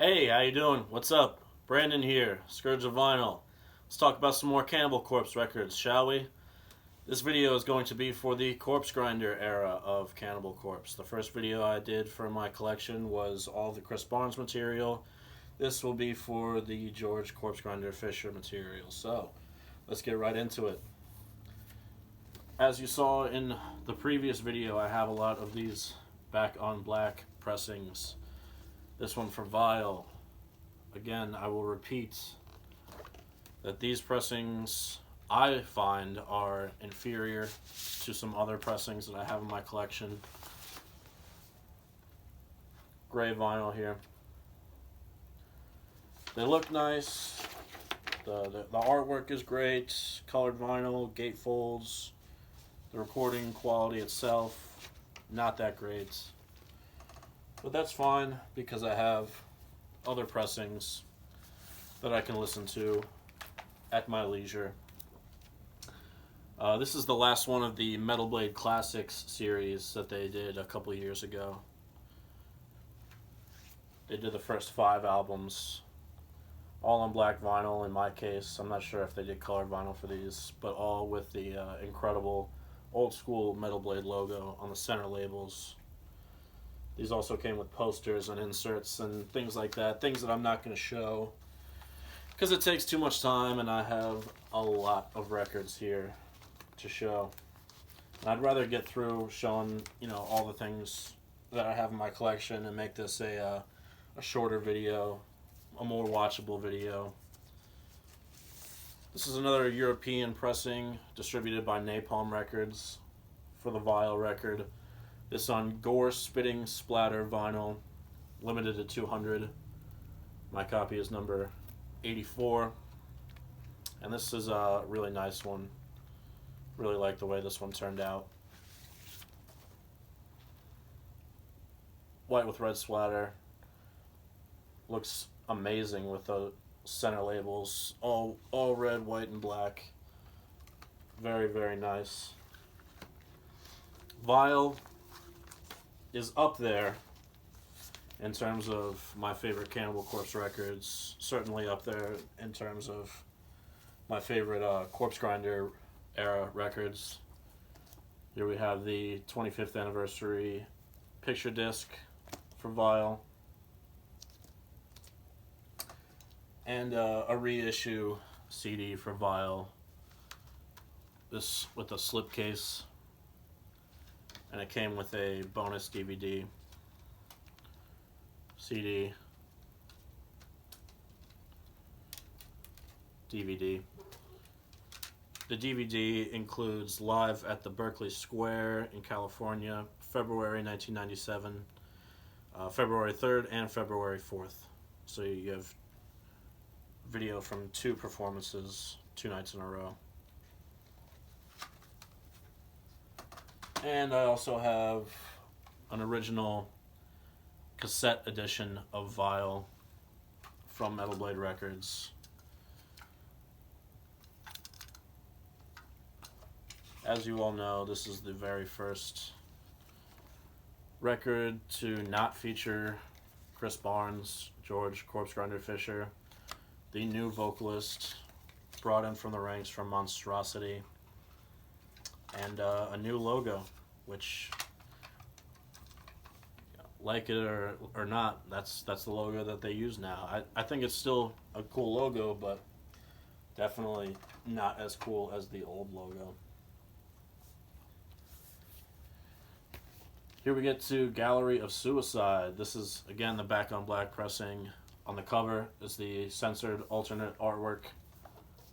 Hey, how you doing? What's up? Brandon here, Scourge of Vinyl. Let's talk about some more Cannibal Corpse records, shall we? This video is going to be for the Corpsegrinder era of Cannibal Corpse. The first video I did for my collection was all the Chris Barnes material. This will be for the George Corpsegrinder Fisher material. So, let's get right into it. As you saw in the previous video, I have a lot of these back on black pressings. This one for Vile. Again, I will repeat that these pressings I find are inferior to some other pressings that I have in my collection. Gray vinyl here. They look nice. The artwork is great. Colored vinyl, gatefolds. The recording quality itself, not that great. But that's fine because I have other pressings that I can listen to at my leisure. This is the last one of the Metal Blade Classics series that they did a couple years ago. They did the first 5 albums, all on black vinyl in my case. I'm not sure if they did colored vinyl for these, but all with the incredible old school Metal Blade logo on the center labels. These also came with posters and inserts and things like that. Things that I'm not going to show because it takes too much time and I have a lot of records here to show. And I'd rather get through showing, all the things that I have in my collection and make this a shorter video, a more watchable video. This is another European pressing distributed by Napalm Records for the Vile record. This on Gore Spitting Splatter vinyl, limited to 200. My copy is number 84. And this is a really nice one. Really like the way this one turned out. White with red splatter. Looks amazing with the center labels. All red, white, and black. Very, very nice. Vile is up there in terms of my favorite Cannibal Corpse records. Certainly up there in terms of my favorite Corpsegrinder era records. Here we have the 25th anniversary picture disc for Vile. And a reissue CD for Vile. This with a slipcase. And it came with a bonus DVD, CD, DVD. The DVD includes Live at the Berkeley Square in California, February 1997, February 3rd and February 4th. So you have video from 2 performances, 2 nights in a row. And I also have an original cassette edition of Vile from Metal Blade Records. As you all know, this is the very first record to not feature Chris Barnes, George Corpsegrinder Fisher, the new vocalist brought in from the ranks from Monstrosity. And a new logo, which, like it or not, that's the logo that they use now. I think it's still a cool logo, but definitely not as cool as the old logo. Here we get to Gallery of Suicide. This is, again, the back on black pressing. On the cover is the censored alternate artwork.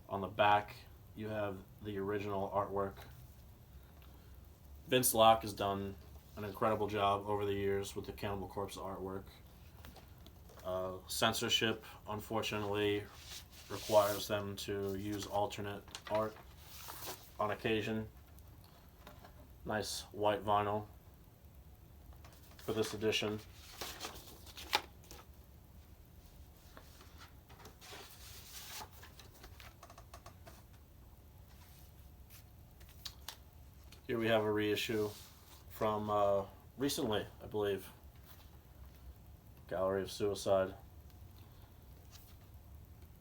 On the back, you have the original artwork. Vince Locke has done an incredible job over the years with the Cannibal Corpse artwork. Censorship, unfortunately, requires them to use alternate art on occasion. Nice white vinyl for this edition. Here we have a reissue from recently, I believe. Gallery of Suicide.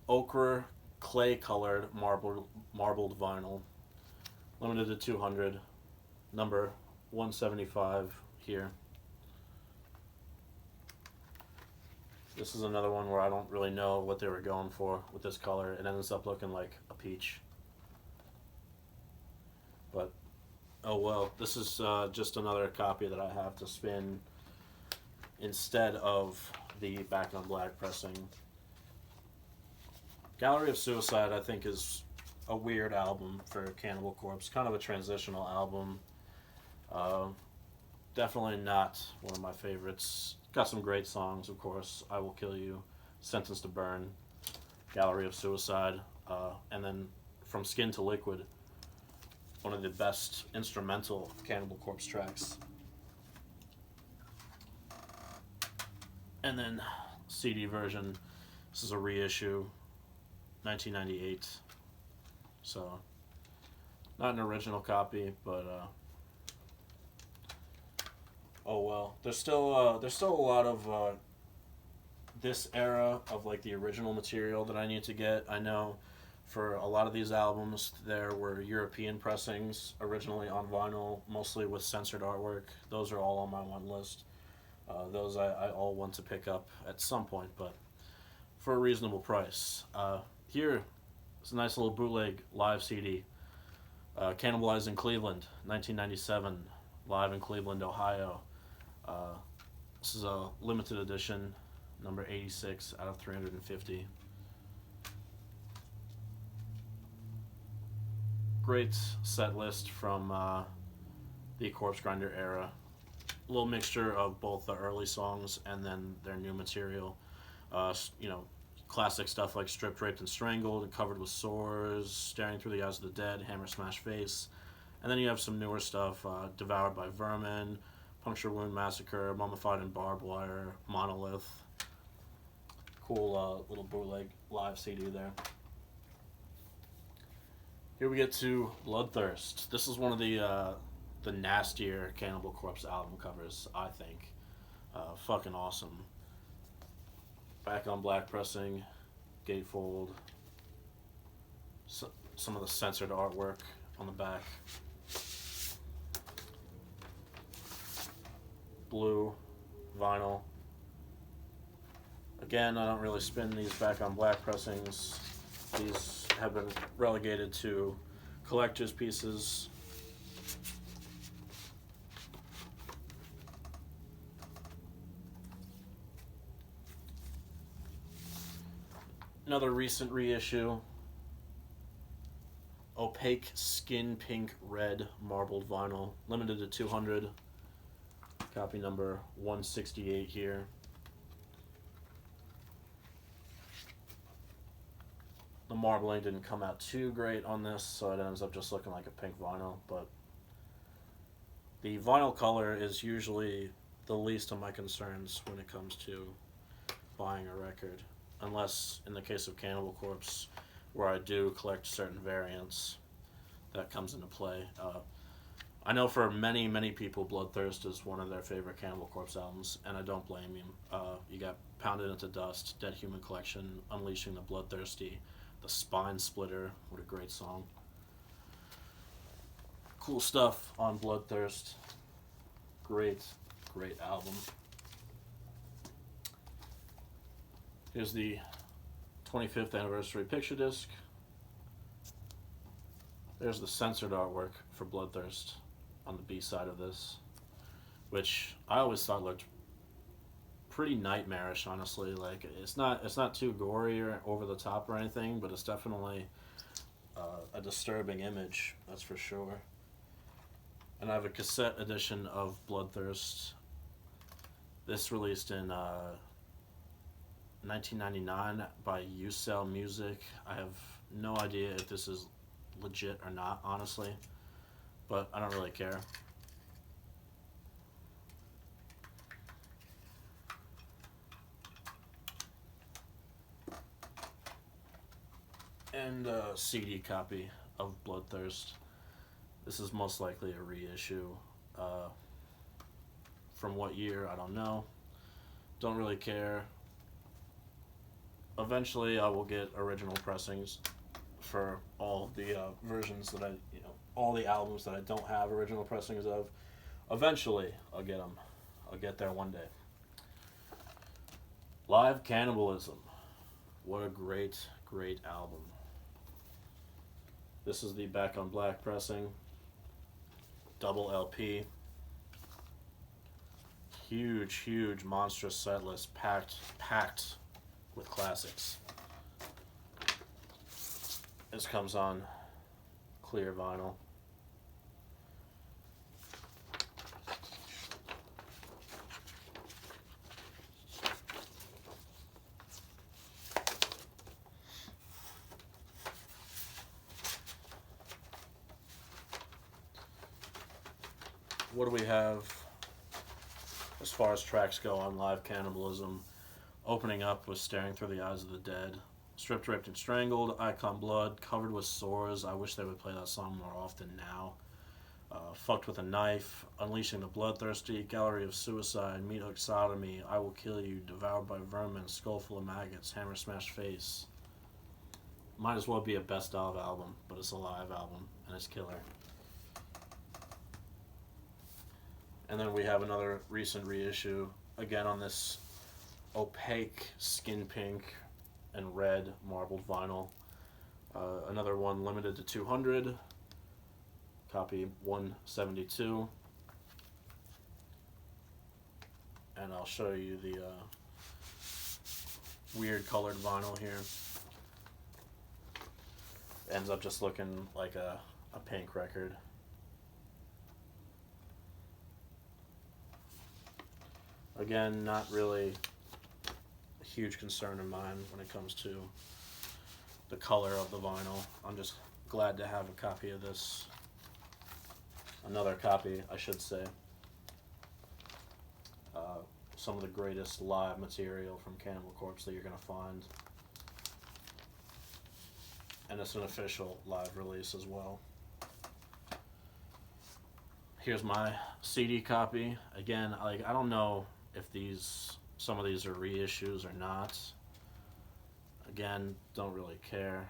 ochre clay colored marbled vinyl, limited to 200, number 175 here. This is another one where I don't really know what they were going for with this color. It ends up looking like a peach. But, oh well, this is just another copy that I have to spin instead of the back on black pressing. Gallery of Suicide, I think, is a weird album for Cannibal Corpse. Kind of a transitional album. Definitely not one of my favorites. Got some great songs, of course. I Will Kill You, Sentence to Burn, Gallery of Suicide, and then From Skin to Liquid, one of the best instrumental Cannibal Corpse tracks. And then CD version. This is a reissue, 1998. So, not an original copy, but oh well. There's still a lot of this era of like the original material that I need to get. I know for a lot of these albums there were European pressings originally on vinyl, mostly with censored artwork. Those are all on my one list. Those I all want to pick up at some point, but for a reasonable price. Here is a nice little bootleg live CD. Cannibalizing Cleveland, 1997, live in Cleveland, Ohio. This is a limited edition, number 86 out of 350. Great set list from the Corpsegrinder era. A little mixture of both the early songs and then their new material. Classic stuff like Stripped, Raped, and Strangled, and Covered with Sores, Staring Through the Eyes of the Dead, Hammer Smash Face. And then you have some newer stuff, Devoured by Vermin, Puncture Wound Massacre, Mummified in Barbed Wire, Monolith. Cool little bootleg live CD there. Here we get to Bloodthirst. This is one of the nastier Cannibal Corpse album covers, I think. Fucking awesome. Back on black pressing, gatefold, some of the censored artwork on the back. Blue vinyl. Again, I don't really spin these back on black pressings. These have been relegated to collector's pieces. Another recent reissue. Opaque skin pink red marbled vinyl, limited to 200. Copy number 168 here. The marbling didn't come out too great on this, so it ends up just looking like a pink vinyl, but the vinyl color is usually the least of my concerns when it comes to buying a record. Unless, in the case of Cannibal Corpse, where I do collect certain variants, that comes into play. I know for many, many people, Bloodthirst is one of their favorite Cannibal Corpse albums, and I don't blame you. You got Pounded Into Dust, Dead Human Collection, Unleashing the Bloodthirsty, The Spine Splitter, what a great song. Cool stuff on Bloodthirst. Great, great album. Here's the 25th anniversary picture disc. There's the censored artwork for Bloodthirst on the B side of this, which I always thought looked pretty nightmarish, honestly. Like, it's not too gory or over the top or anything, but it's definitely a disturbing image, that's for sure. And I have a cassette edition of Bloodthirst. This released in 1999 by Usel Music. I have no idea if this is legit or not, honestly, but I don't really care. And a CD copy of Bloodthirst. This is most likely a reissue. From what year, I don't know. Don't really care. eventually I will get original pressings for all the versions that all the albums that I don't have original pressings of. Eventually, I'll get them. I'll get there one day. Live Cannibalism. What a great, great album. This is the Back on Black pressing. Double LP. Huge, huge, monstrous set list, packed with classics. This comes on clear vinyl. What do we have as far as tracks go on Live Cannibalism? Opening up with Staring Through the Eyes of the Dead. Stripped, Raped, and Strangled. Icon Blood. Covered with Sores. I wish they would play that song more often now. Fucked with a Knife. Unleashing the Bloodthirsty. Gallery of Suicide. Meat Hook Sodomy. I Will Kill You. Devoured by Vermin. Skull Full of Maggots. Hammer Smash Face. Might as well be a best of album, but it's a live album, and it's killer. And then we have another recent reissue, again on this opaque skin pink and red marbled vinyl. Another one limited to 200, copy 172. And I'll show you the weird colored vinyl here. Ends up just looking like a pink record. Again, not really a huge concern of mine when it comes to the color of the vinyl. I'm just glad to have a copy of this. Another copy, I should say. Some of the greatest live material from Cannibal Corpse that you're going to find. And it's an official live release as well. Here's my CD copy. Again, I don't know if some of these are reissues or not. Again, don't really care.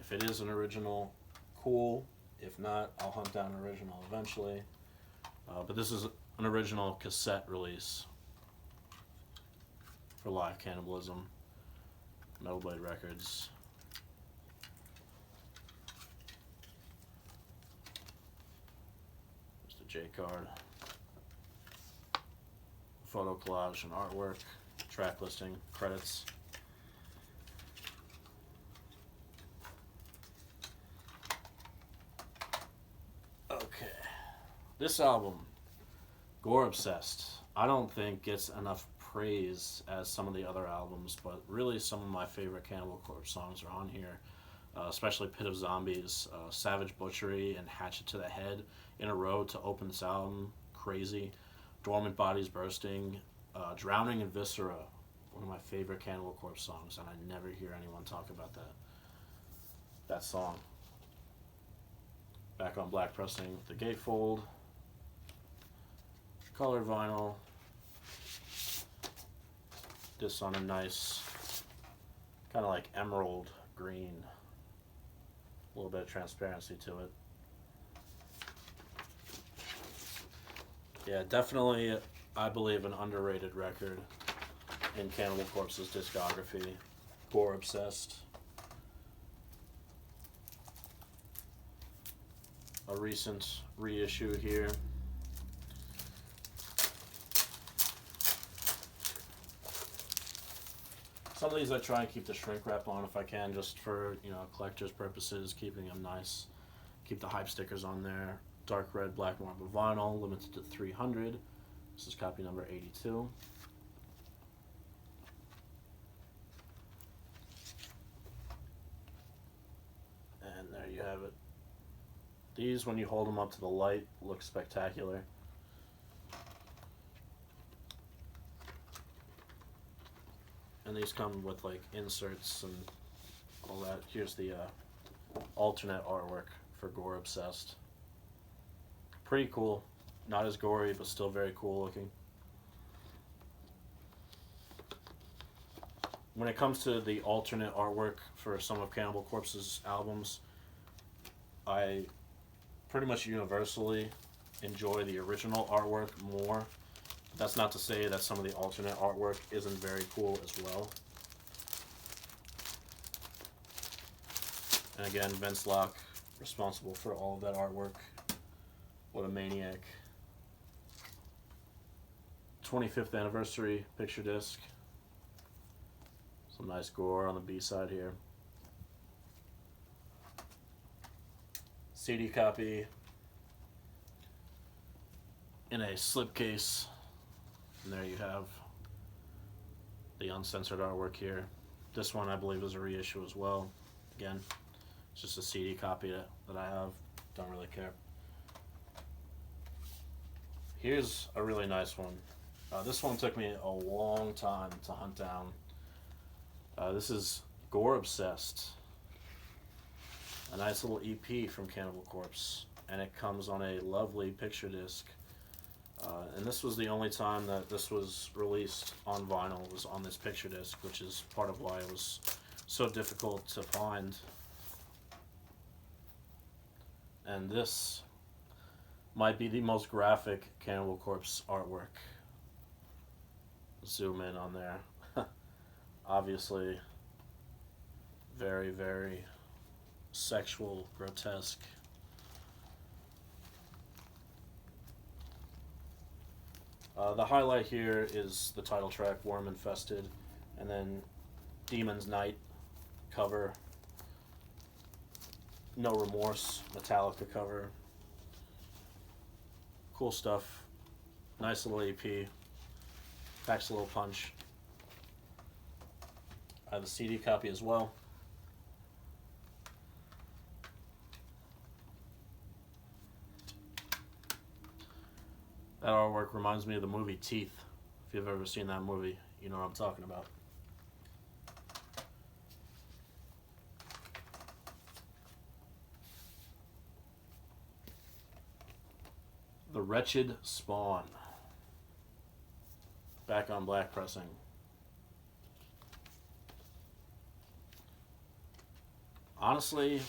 If it is an original, cool. If not, I'll hunt down an original eventually. But this is an original cassette release for Live Cannibalism. Metal Blade Records. There's the J card. Photo collage and artwork, track listing, credits. Okay, this album, Gore Obsessed, I don't think gets enough praise as some of the other albums, but really some of my favorite Cannibal Corpse songs are on here, especially Pit of Zombies, Savage Butchery, and Hatchet to the Head in a row to open this album. Crazy. Dormant Bodies Bursting, Drowning in Viscera, one of my favorite Cannibal Corpse songs, and I never hear anyone talk about that song. Back on Black pressing, the gatefold, colored vinyl, this on a nice, kind of like emerald green, a little bit of transparency to it. Yeah, definitely, I believe, an underrated record in Cannibal Corpse's discography. Gore Obsessed. A recent reissue here. Some of these I try and keep the shrink wrap on if I can, just for, collector's purposes, keeping them nice. Keep the hype stickers on there. Dark red black marble vinyl, limited to 300. This is copy number 82. And there you have it. These, when you hold them up to the light, look spectacular. And these come with like inserts and all that. Here's the alternate artwork for Gore Obsessed. Pretty cool. Not as gory, but still very cool looking. when it comes to the alternate artwork for some of Cannibal Corpse's albums, I pretty much universally enjoy the original artwork more. That's not to say that some of the alternate artwork isn't very cool as well. And again, Vince Locke, responsible for all of that artwork. What a maniac. 25th anniversary picture disc. Some nice gore on the B-side here. CD copy in a slipcase. And there you have the uncensored artwork here. This one I believe is a reissue as well. Again, it's just a CD copy that I have. Don't really care. Here's a really nice one. This one took me a long time to hunt down. This is Gore Obsessed. A nice little EP from Cannibal Corpse. And it comes on a lovely picture disc. And this was the only time that this was released on vinyl, was on this picture disc, which is part of why it was so difficult to find. And this might be the most graphic Cannibal Corpse artwork. Zoom in on there. Obviously, very, very sexual, grotesque. The highlight here is the title track, Worm Infested, and then Demon's Night cover, No Remorse, Metallica cover. Cool stuff. Nice little EP. Packs a little punch. I have a CD copy as well. That artwork reminds me of the movie Teeth. If you've ever seen that movie, you know what I'm talking about. The Wretched Spawn. Back on black pressing. Honestly,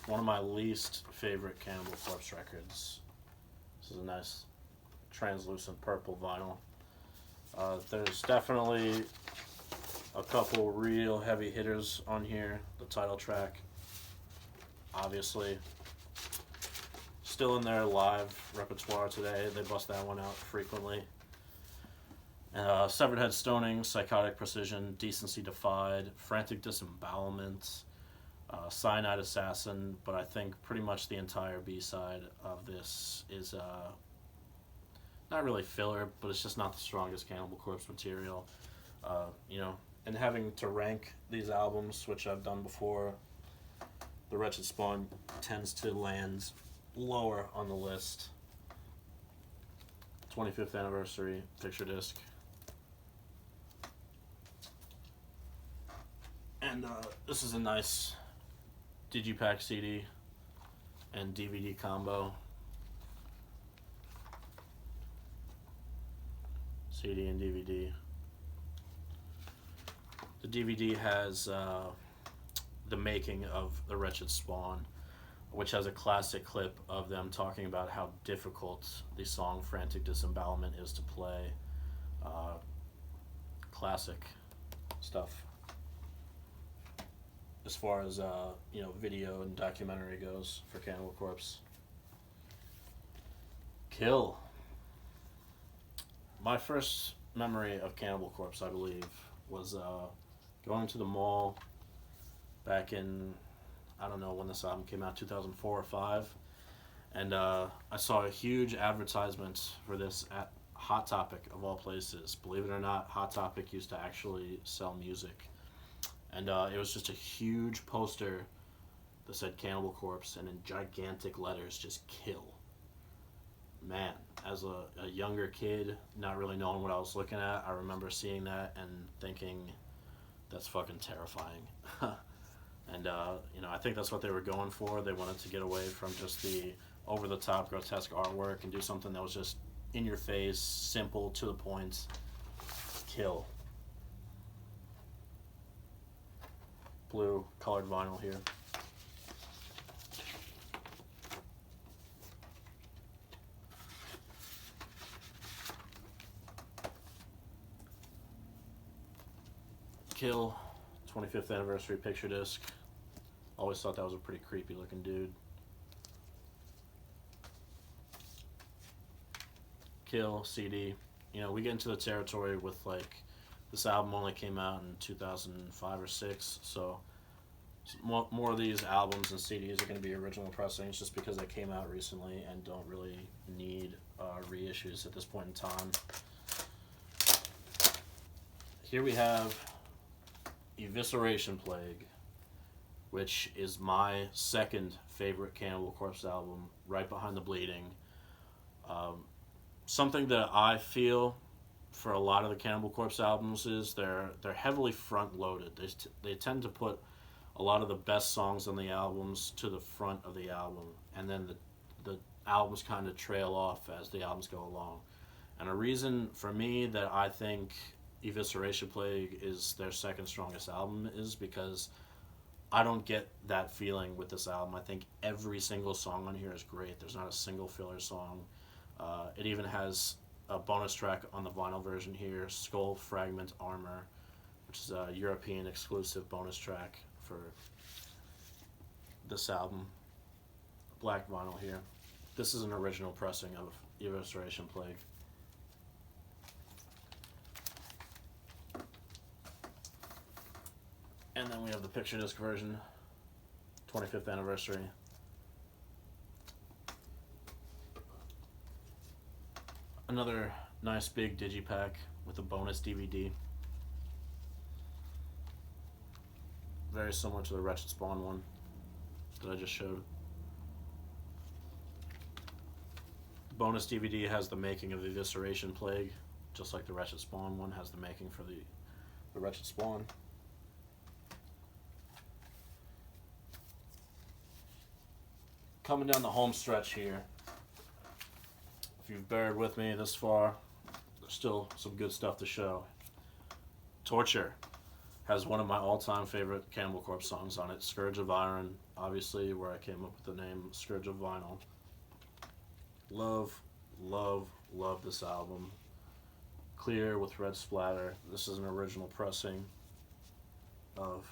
one of my least favorite Cannibal Corpse records. This is a nice translucent purple vinyl. There's definitely a couple real heavy hitters on here. The title track, obviously, still in their live repertoire today. They bust that one out frequently. Severed Head Stoning, Psychotic Precision, Decency Defied, Frantic Disembowelment, Cyanide Assassin, but I think pretty much the entire B-side of this is not really filler, but it's just not the strongest Cannibal Corpse material. And having to rank these albums, which I've done before, the Wretched Spawn tends to land lower on the list. 25th anniversary picture disc. And this is a nice Digipack CD and DVD combo. CD and DVD. The DVD has the making of the Wretched Spawn, which has a classic clip of them talking about how difficult the song Frantic Disembowelment is to play. Classic stuff as far as video and documentary goes for Cannibal Corpse. Kill. My first memory of Cannibal Corpse, I believe, was going to the mall back in, I don't know when this album came out, 2004 or 5, and I saw a huge advertisement for this at Hot Topic, of all places. Believe it or not, Hot Topic used to actually sell music, and it was just a huge poster that said Cannibal Corpse, and in gigantic letters, just kill. Man, as a younger kid, not really knowing what I was looking at, I remember seeing that and thinking, that's fucking terrifying. And, I think that's what they were going for. They wanted to get away from just the over-the-top grotesque artwork and do something that was just in your face, simple, to the point. Kill. blue colored vinyl here. Kill 25th anniversary picture disc. Always thought that was a pretty creepy looking dude. Kill CD. You know, we get into the territory with like this album only came out in 2005 or 6, so more of these albums and CDs are going to be original pressings just because they came out recently and don't really need reissues at this point in time. Here we have Evisceration Plague, which is my second favorite Cannibal Corpse album, right behind The Bleeding. Something that I feel for a lot of the Cannibal Corpse albums is they're heavily front-loaded. They tend to put a lot of the best songs on the albums to the front of the album, and then the albums kind of trail off as the albums go along. And a reason for me that I think Evisceration Plague is their second strongest album is because I don't get that feeling with this album. I think every single song on here is great. There's not a single filler song. It even has a bonus track on the vinyl version here, Skull Fragment Armor, which is a European exclusive bonus track for this album. Black vinyl here. This is an original pressing of Evisceration Plague. And then we have the picture disc version, 25th anniversary. Another nice big digipack with a bonus DVD. Very similar to the Wretched Spawn one that I just showed. The bonus DVD has the making of the Evisceration Plague, just like the Wretched Spawn one has the making for the Wretched Spawn. Coming down the home stretch here, if you've bared with me this far, there's still some good stuff to show. Torture has one of my all-time favorite Cannibal Corpse songs on it, Scourge of Iron, obviously where I came up with the name Scourge of Vinyl. Love, love, love this album. Clear with red splatter. This is an original pressing of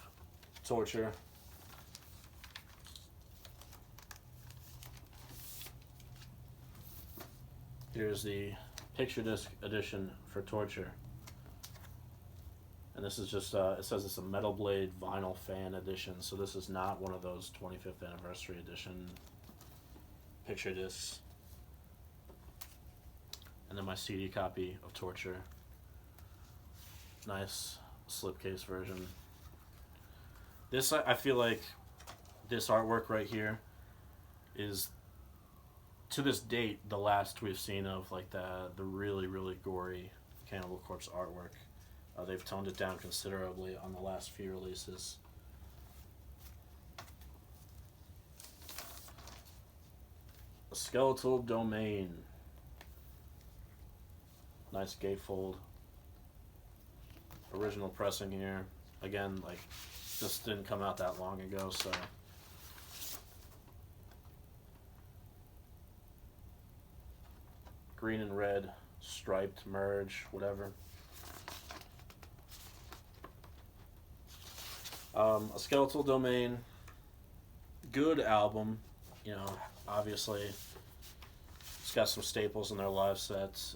Torture. Here's the picture disc edition for Torture. And this is just, it says it's a Metal Blade vinyl fan edition, so this is not one of those 25th anniversary edition picture discs. And then my CD copy of Torture. Nice slipcase version. This, I feel like, this artwork right here is, to this date, the last we've seen of like the really, really gory Cannibal Corpse artwork. They've toned it down considerably on the last few releases. A Skeletal Domain. Nice gatefold. Original pressing here. Again, like, this didn't come out that long ago, so. Green and red, striped, merge, whatever. A Skeletal Domain, good album, you know, obviously it's got some staples in their live sets,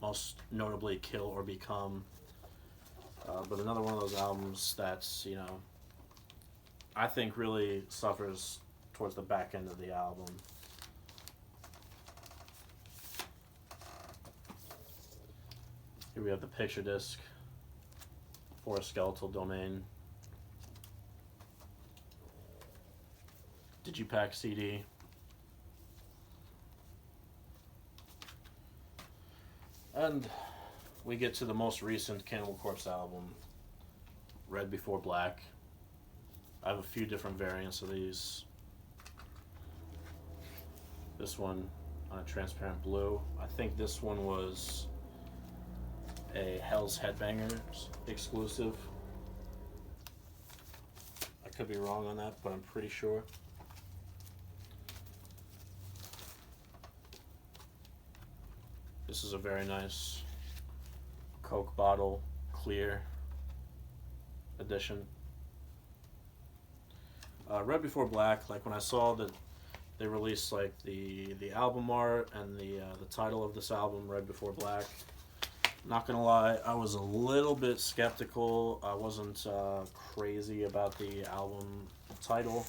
most notably Kill or Become, but another one of those albums that's, you know, I think really suffers towards the back end of the album. Here we have the picture disc for A Skeletal Domain. Digipack CD. And we get to the most recent Cannibal Corpse album, Red Before Black. I have a few different variants of these. This one on a transparent blue. I think this one was a Hell's Headbangers exclusive. could be wrong on that, but I'm pretty sure. This is a very nice Coke bottle, clear edition. Red Before Black, like when I saw that they released like the album art and the title of this album, Red Before Black, not gonna lie, I was a little bit skeptical. I wasn't crazy about the album title,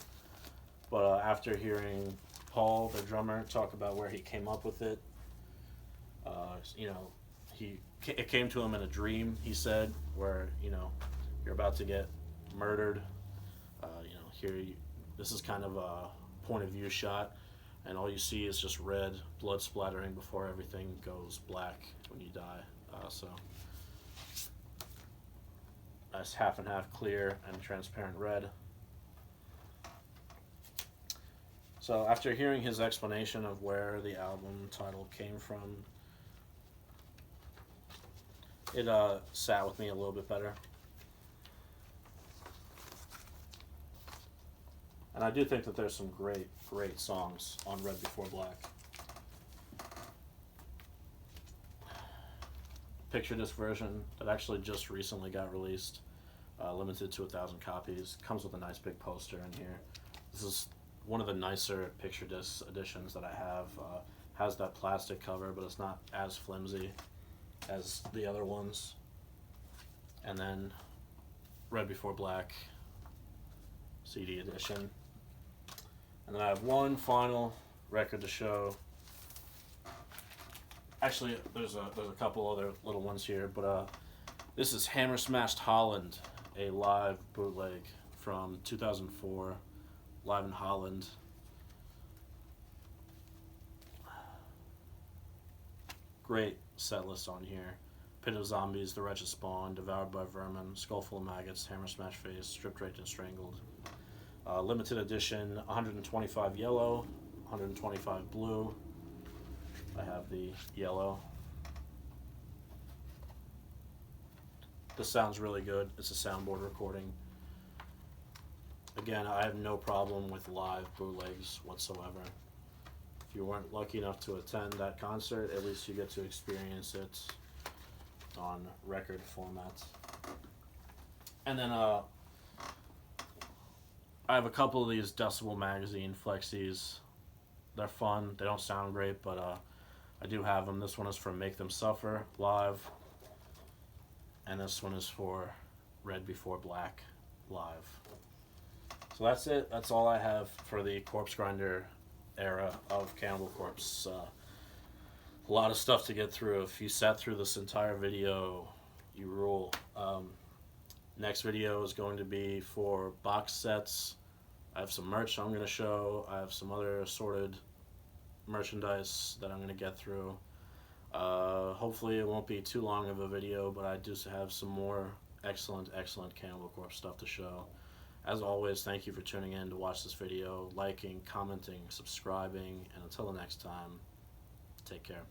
but after hearing Paul, the drummer, talk about where he came up with it, you know, it came to him in a dream, he said, where, you know, you're about to get murdered. You know, this is kind of a point of view shot, and all you see is just red blood splattering before everything goes black when you die. So nice half and half clear and transparent red. So after hearing his explanation of where the album title came from, it sat with me a little bit better. And I do think that there's some great songs on Red Before Black. Picture disc version that actually just recently got released, limited to 1,000 copies. Comes with a nice big poster in here. This is one of the nicer picture disc editions that I have. Has that plastic cover, but it's not as flimsy as the other ones. And then Red Before Black CD edition. And then I have one final record to show. Actually, there's a couple other little ones here, but this is Hammer Smashed Holland, a live bootleg from 2004, live in Holland. Great set list on here. Pit of Zombies, The Wretched Spawn, Devoured by Vermin, Skull Full of Maggots, Hammer Smash Face, Stripped, Raped, and Strangled. Limited edition, 125 yellow, 125 blue. I have the yellow. This sounds really good. It's a soundboard recording. Again, I have no problem with live bootlegs whatsoever. If you weren't lucky enough to attend that concert, at least you get to experience it on record format. And then I have a couple of these Decibel Magazine Flexies. They're fun. They don't sound great, but I do have them. This one is for Make Them Suffer live, and this one is for Red Before Black live. So that's it. That's all I have for the Corpsegrinder era of Cannibal Corpse. A lot of stuff to get through. If you sat through this entire video, you rule. Next video is going to be for box sets. I have some merch I'm going to show. I have some other assorted merchandise that I'm going to get through. Hopefully it won't be too long of a video, but I do have some more excellent Cannibal Corpse stuff to show. As always, thank you for tuning in to watch this video, liking, commenting, subscribing, and until the next time, take care.